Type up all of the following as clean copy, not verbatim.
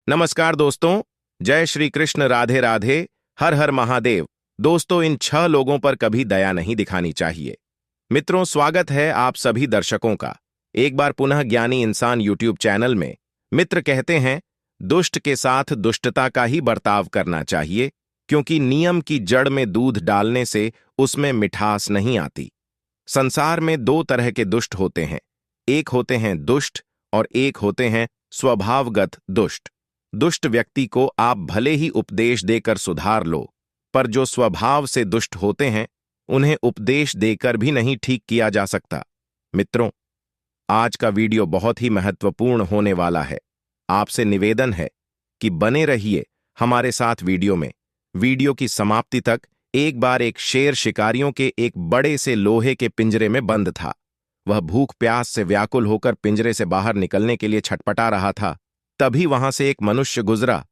नमस्कार दोस्तों। जय श्री कृष्ण, राधे राधे, हर हर महादेव। दोस्तों, इन 6 लोगों पर कभी दया नहीं दिखानी चाहिए। मित्रों, स्वागत है आप सभी दर्शकों का एक बार पुनः ज्ञानी इंसान यूट्यूब चैनल में। मित्र कहते हैं, दुष्ट के साथ दुष्टता का ही बर्ताव करना चाहिए, क्योंकि नियम की जड़ में दूध डालने से उसमें मिठास नहीं आती। संसार में 2 तरह के दुष्ट होते हैं, एक होते हैं दुष्ट और एक होते हैं स्वभावगत दुष्ट। दुष्ट व्यक्ति को आप भले ही उपदेश देकर सुधार लो, पर जो स्वभाव से दुष्ट होते हैं उन्हें उपदेश देकर भी नहीं ठीक किया जा सकता। मित्रों, आज का वीडियो बहुत ही महत्वपूर्ण होने वाला है। आपसे निवेदन है कि बने रहिए हमारे साथ वीडियो में। वीडियो की समाप्ति तक एक बार एक शेर शिकारियों के एक बड़े से लोहे के पिंजरे में बंद था। वह भूख प्यास से व्याकुल होकर पिंजरे से बाहर निकलने के लिए छटपटा रहा था। तभी वहां से एक मनुष्य गुजरा।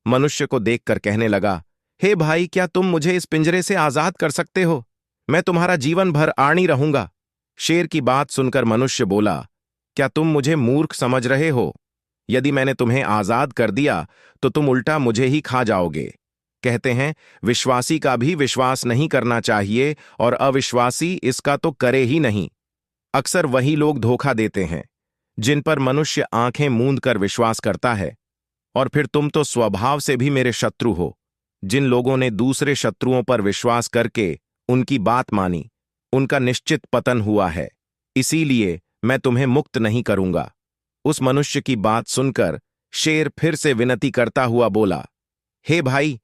मनुष्य को देखकर कहने लगा, हे भाई, क्या तुम मुझे इस पिंजरे से आजाद कर सकते हो? मैं तुम्हारा जीवन भर आणी रहूंगा। शेर की बात सुनकर मनुष्य बोला, क्या तुम मुझे मूर्ख समझ रहे हो? यदि मैंने तुम्हें आजाद कर दिया तो तुम उल्टा मुझे ही खा जाओगे। कहते हैं, विश्वासी का भी विश्वास नहीं करना चाहिए और अविश्वासी इसका तो करे ही नहीं। अक्सर वही लोग धोखा देते हैं जिन पर मनुष्य आंखें मूंद कर विश्वास करता है। और फिर तुम तो स्वभाव से भी मेरे शत्रु हो। जिन लोगों ने दूसरे शत्रुओं पर विश्वास करके उनकी बात मानी, उनका निश्चित पतन हुआ है। इसीलिए मैं तुम्हें मुक्त नहीं करूंगा। उस मनुष्य की बात सुनकर शेर फिर से विनती करता हुआ बोला, हे भाई,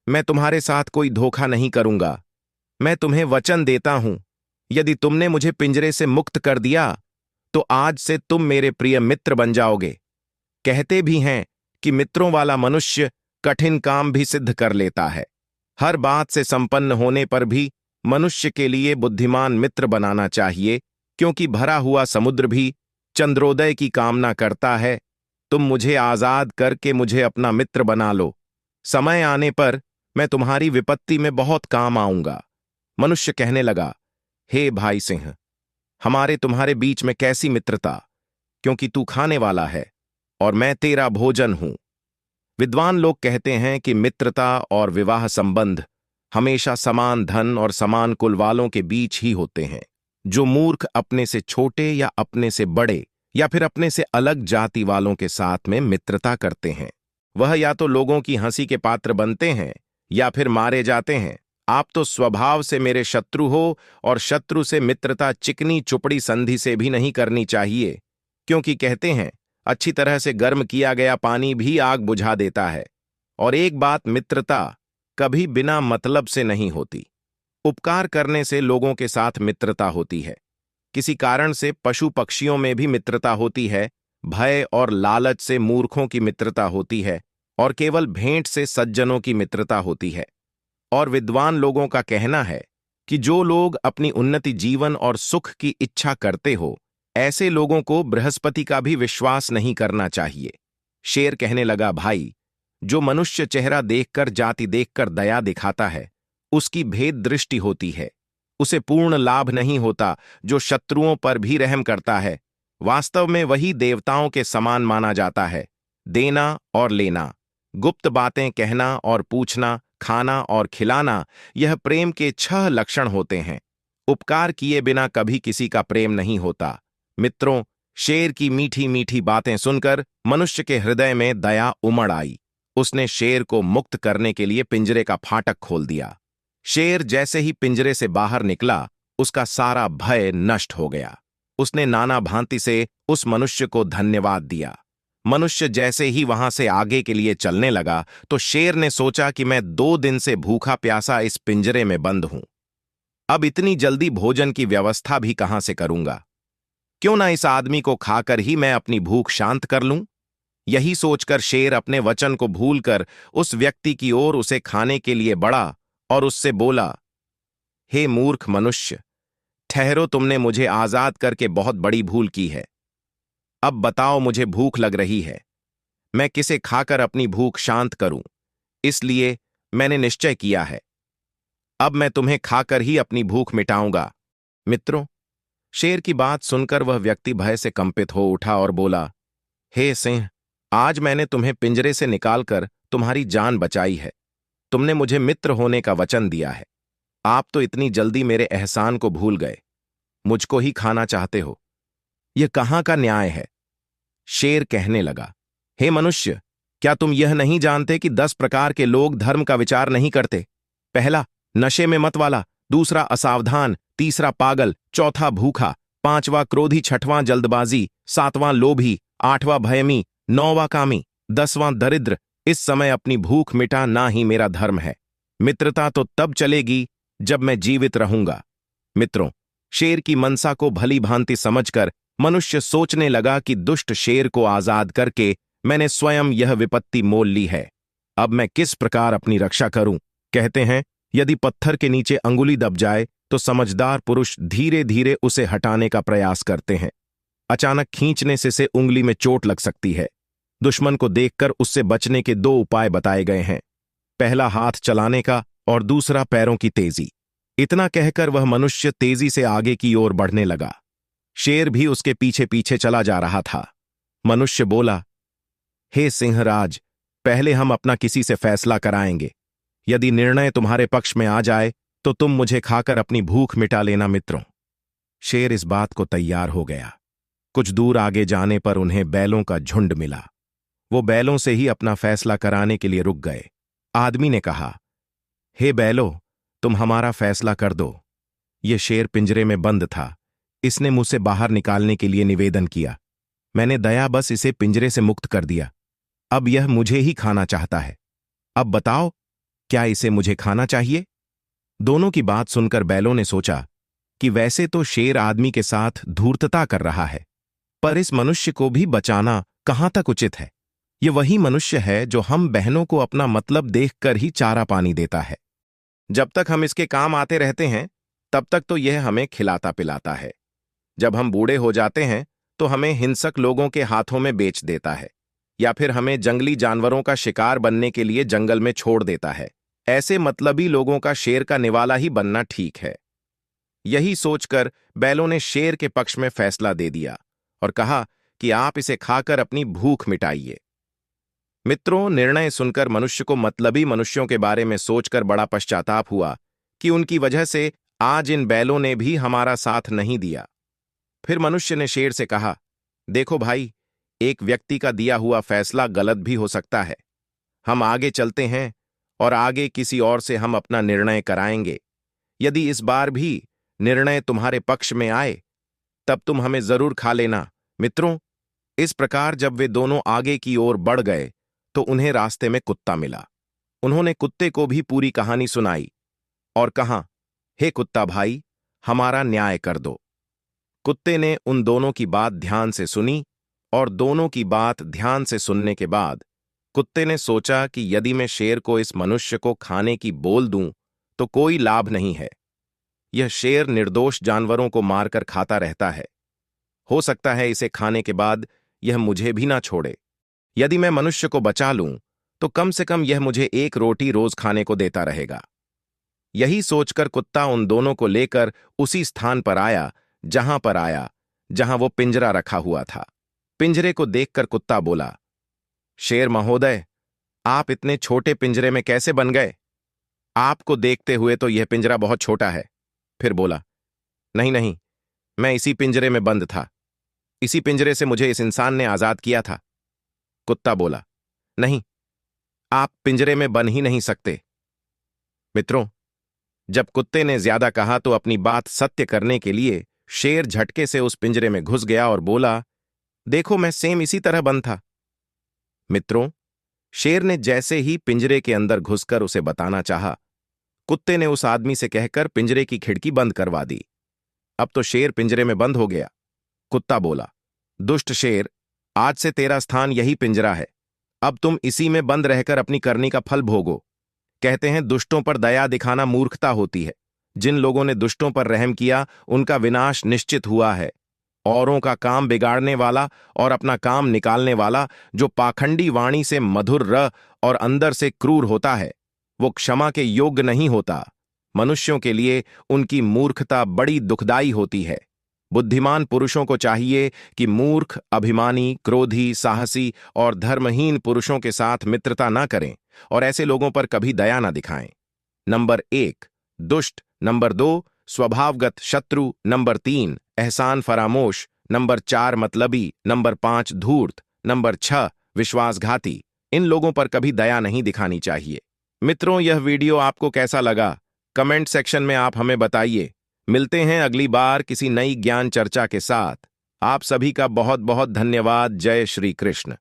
मैं तुम्हारे साथ कोई धोखा नहीं करूंगा। मैं तुम्हें वचन देता हूं, यदि तुमने मुझे पिंजरे से मुक्त कर दिया तो आज से तुम मेरे प्रिय मित्र बन जाओगे। कहते भी हैं कि मित्रों वाला मनुष्य कठिन काम भी सिद्ध कर लेता है। हर बात से संपन्न होने पर भी मनुष्य के लिए बुद्धिमान मित्र बनाना चाहिए, क्योंकि भरा हुआ समुद्र भी चंद्रोदय की कामना करता है। तुम मुझे आजाद करके मुझे अपना मित्र बना लो। समय आने पर मैं तुम्हारी विपत्ति में बहुत काम आऊंगा। मनुष्य कहने लगा, हे भाई सिंह, हमारे तुम्हारे बीच में कैसी मित्रता, क्योंकि तू खाने वाला है और मैं तेरा भोजन हूं। विद्वान लोग कहते हैं कि मित्रता और विवाह संबंध हमेशा समान धन और समान कुल वालों के बीच ही होते हैं। जो मूर्ख अपने से छोटे या अपने से बड़े या फिर अपने से अलग जाति वालों के साथ में मित्रता करते हैं, वह या तो लोगों की हंसी के पात्र बनते हैं या फिर मारे जाते हैं। आप तो स्वभाव से मेरे शत्रु हो, और शत्रु से मित्रता चिकनी चुपड़ी संधि से भी नहीं करनी चाहिए, क्योंकि कहते हैं, अच्छी तरह से गर्म किया गया पानी भी आग बुझा देता है। और एक बात, मित्रता कभी बिना मतलब से नहीं होती। उपकार करने से लोगों के साथ मित्रता होती है। किसी कारण से पशु पक्षियों में भी मित्रता होती है। भय और लालच से मूर्खों की मित्रता होती है, और केवल भेंट से सज्जनों की मित्रता होती है। और विद्वान लोगों का कहना है कि जो लोग अपनी उन्नति, जीवन और सुख की इच्छा करते हो, ऐसे लोगों को बृहस्पति का भी विश्वास नहीं करना चाहिए। शेर कहने लगा, भाई, जो मनुष्य चेहरा देखकर, जाति देखकर दया दिखाता है, उसकी भेद दृष्टि होती है। उसे पूर्ण लाभ नहीं होता जो शत्रुओं पर भी रहम करता है। वास्तव में वही देवताओं के समान माना जाता है। देना और लेना, गुप्त बातें कहना और पूछना, खाना और खिलाना, यह प्रेम के 6 लक्षण होते हैं। उपकार किए बिना कभी किसी का प्रेम नहीं होता। मित्रों, शेर की मीठी मीठी बातें सुनकर मनुष्य के हृदय में दया उमड़ आई। उसने शेर को मुक्त करने के लिए पिंजरे का फाटक खोल दिया। शेर जैसे ही पिंजरे से बाहर निकला, उसका सारा भय नष्ट हो गया। उसने नाना भांति से उस मनुष्य को धन्यवाद दिया। मनुष्य जैसे ही वहां से आगे के लिए चलने लगा तो शेर ने सोचा कि मैं 2 दिन से भूखा प्यासा इस पिंजरे में बंद हूं। अब इतनी जल्दी भोजन की व्यवस्था भी कहां से करूंगा? क्यों ना इस आदमी को खाकर ही मैं अपनी भूख शांत कर लूं? यही सोचकर शेर अपने वचन को भूलकर उस व्यक्ति की ओर उसे खाने के लिए बढ़ा और उससे बोला, हे मूर्ख मनुष्य, ठहरो, तुमने मुझे आजाद करके बहुत बड़ी भूल की है। अब बताओ, मुझे भूख लग रही है। मैं किसे खाकर अपनी भूख शांत करूं? इसलिए मैंने निश्चय किया है, अब मैं तुम्हें खाकर ही अपनी भूख मिटाऊंगा। मित्रों, शेर की बात सुनकर वह व्यक्ति भय से कंपित हो उठा और बोला, हे सिंह, आज मैंने तुम्हें पिंजरे से निकालकर तुम्हारी जान बचाई है। तुमने मुझे मित्र होने का वचन दिया है। आप तो इतनी जल्दी मेरे एहसान को भूल गए, मुझको ही खाना चाहते हो। यह कहाँ का न्याय है? शेर कहने लगा, हे मनुष्य, क्या तुम यह नहीं जानते कि 10 प्रकार के लोग धर्म का विचार नहीं करते? पहला, नशे में मत वाला। दूसरा, असावधान। तीसरा, पागल। चौथा, भूखा। पांचवा, क्रोधी। छठवां, जल्दबाजी। सातवां, लोभी। आठवां, भयमी। नौवां, कामी। 10वां, दरिद्र। इस समय अपनी भूख मिटाना ही मेरा धर्म है। मित्रता तो तब चलेगी जब मैं जीवित रहूंगा। मित्रों, शेर की मनसा को भली भांति समझकर मनुष्य सोचने लगा कि दुष्ट शेर को आजाद करके मैंने स्वयं यह विपत्ति मोल ली है। अब मैं किस प्रकार अपनी रक्षा करूं? कहते हैं, यदि पत्थर के नीचे अंगुली दब जाए तो समझदार पुरुष धीरे धीरे उसे हटाने का प्रयास करते हैं। अचानक खींचने से उंगली में चोट लग सकती है। दुश्मन को देखकर उससे बचने के 2 उपाय बताए गए हैं। पहला, हाथ चलाने का, और दूसरा, पैरों की तेजी। इतना कहकर वह मनुष्य तेजी से आगे की ओर बढ़ने लगा। शेर भी उसके पीछे पीछे चला जा रहा था। मनुष्य बोला, हे सिंहराज, पहले हम अपना किसी से फैसला कराएंगे। यदि निर्णय तुम्हारे पक्ष में आ जाए तो तुम मुझे खाकर अपनी भूख मिटा लेना मित्रों। शेर इस बात को तैयार हो गया। कुछ दूर आगे जाने पर उन्हें बैलों का झुंड मिला। वो बैलों से ही अपना फैसला कराने के लिए रुक गए। आदमी ने कहा, हे बैलो, तुम हमारा फैसला कर दो। ये शेर पिंजरे में बंद था। इसने मुझसे बाहर निकालने के लिए निवेदन किया। मैंने दया बस इसे पिंजरे से मुक्त कर दिया। अब यह मुझे ही खाना चाहता है। अब बताओ, क्या इसे मुझे खाना चाहिए? दोनों की बात सुनकर बैलों ने सोचा कि वैसे तो शेर आदमी के साथ धूर्तता कर रहा है, पर इस मनुष्य को भी बचाना कहां तक उचित है। यह वही मनुष्य है जो हम बहनों को अपना मतलब देखकर ही चारा पानी देता है। जब तक हम इसके काम आते रहते हैं तब तक तो यह हमें खिलाता पिलाता है। जब हम बूढ़े हो जाते हैं तो हमें हिंसक लोगों के हाथों में बेच देता है, या फिर हमें जंगली जानवरों का शिकार बनने के लिए जंगल में छोड़ देता है। ऐसे मतलबी लोगों का शेर का निवाला ही बनना ठीक है। यही सोचकर बैलों ने शेर के पक्ष में फैसला दे दिया और कहा कि आप इसे खाकर अपनी भूख मिटाइए। मित्रों, निर्णय सुनकर मनुष्य को मतलबी मनुष्यों के बारे में सोचकर बड़ा पश्चाताप हुआ कि उनकी वजह से आज इन बैलों ने भी हमारा साथ नहीं दिया। फिर मनुष्य ने शेर से कहा, देखो भाई, एक व्यक्ति का दिया हुआ फैसला गलत भी हो सकता है। हम आगे चलते हैं और आगे किसी और से हम अपना निर्णय कराएंगे। यदि इस बार भी निर्णय तुम्हारे पक्ष में आए तब तुम हमें जरूर खा लेना। मित्रों, इस प्रकार जब वे दोनों आगे की ओर बढ़ गए तो उन्हें रास्ते में कुत्ता मिला। उन्होंने कुत्ते को भी पूरी कहानी सुनाई और कहा, हे कुत्ता भाई, हमारा न्याय कर दो। कुत्ते ने उन दोनों की बात ध्यान से सुनी और दोनों की बात ध्यान से सुनने के बाद कुत्ते ने सोचा कि यदि मैं शेर को इस मनुष्य को खाने की बोल दूं तो कोई लाभ नहीं है। यह शेर निर्दोष जानवरों को मारकर खाता रहता है। हो सकता है इसे खाने के बाद यह मुझे भी ना छोड़े। यदि मैं मनुष्य को बचा लूं तो कम से कम यह मुझे 1 रोटी रोज खाने को देता रहेगा। यही सोचकर कुत्ता उन दोनों को लेकर उसी स्थान पर आया जहां वो पिंजरा रखा हुआ था। पिंजरे को देखकर कुत्ता बोला, शेर महोदय, आप इतने छोटे पिंजरे में कैसे बन गए? आपको देखते हुए तो यह पिंजरा बहुत छोटा है। फिर बोला, नहीं नहीं, मैं इसी पिंजरे में बंद था। इसी पिंजरे से मुझे इस इंसान ने आजाद किया था। कुत्ता बोला, नहीं, आप पिंजरे में बन ही नहीं सकते। मित्रों, जब कुत्ते ने ज्यादा कहा तो अपनी बात सत्य करने के लिए शेर झटके से उस पिंजरे में घुस गया और बोला, देखो, मैं सेम इसी तरह बंद था। मित्रों, शेर ने जैसे ही पिंजरे के अंदर घुसकर उसे बताना चाहा, कुत्ते ने उस आदमी से कहकर पिंजरे की खिड़की बंद करवा दी। अब तो शेर पिंजरे में बंद हो गया। कुत्ता बोला, दुष्ट शेर, आज से तेरा स्थान यही पिंजरा है। अब तुम इसी में बंद रहकर अपनी करनी का फल भोगो। कहते हैं, दुष्टों पर दया दिखाना मूर्खता होती है। जिन लोगों ने दुष्टों पर रहम किया उनका विनाश निश्चित हुआ है। औरों का काम बिगाड़ने वाला और अपना काम निकालने वाला, जो पाखंडी वाणी से मधुर र और अंदर से क्रूर होता है, वो क्षमा के योग्य नहीं होता। मनुष्यों के लिए उनकी मूर्खता बड़ी दुखदाई होती है। बुद्धिमान पुरुषों को चाहिए कि मूर्ख, अभिमानी, क्रोधी, साहसी और धर्महीन पुरुषों के साथ मित्रता न करें और ऐसे लोगों पर कभी दया न दिखाएं। नंबर 1, दुष्ट। नंबर 2, स्वभावगत शत्रु। नंबर 3, एहसान फरामोश। नंबर 4, मतलबी। नंबर 5, धूर्त। नंबर 6, विश्वासघाती। इन लोगों पर कभी दया नहीं दिखानी चाहिए। मित्रों, यह वीडियो आपको कैसा लगा? कमेंट सेक्शन में आप हमें बताइए। मिलते हैं अगली बार किसी नई ज्ञान चर्चा के साथ। आप सभी का बहुत बहुत धन्यवाद। जय श्री कृष्ण।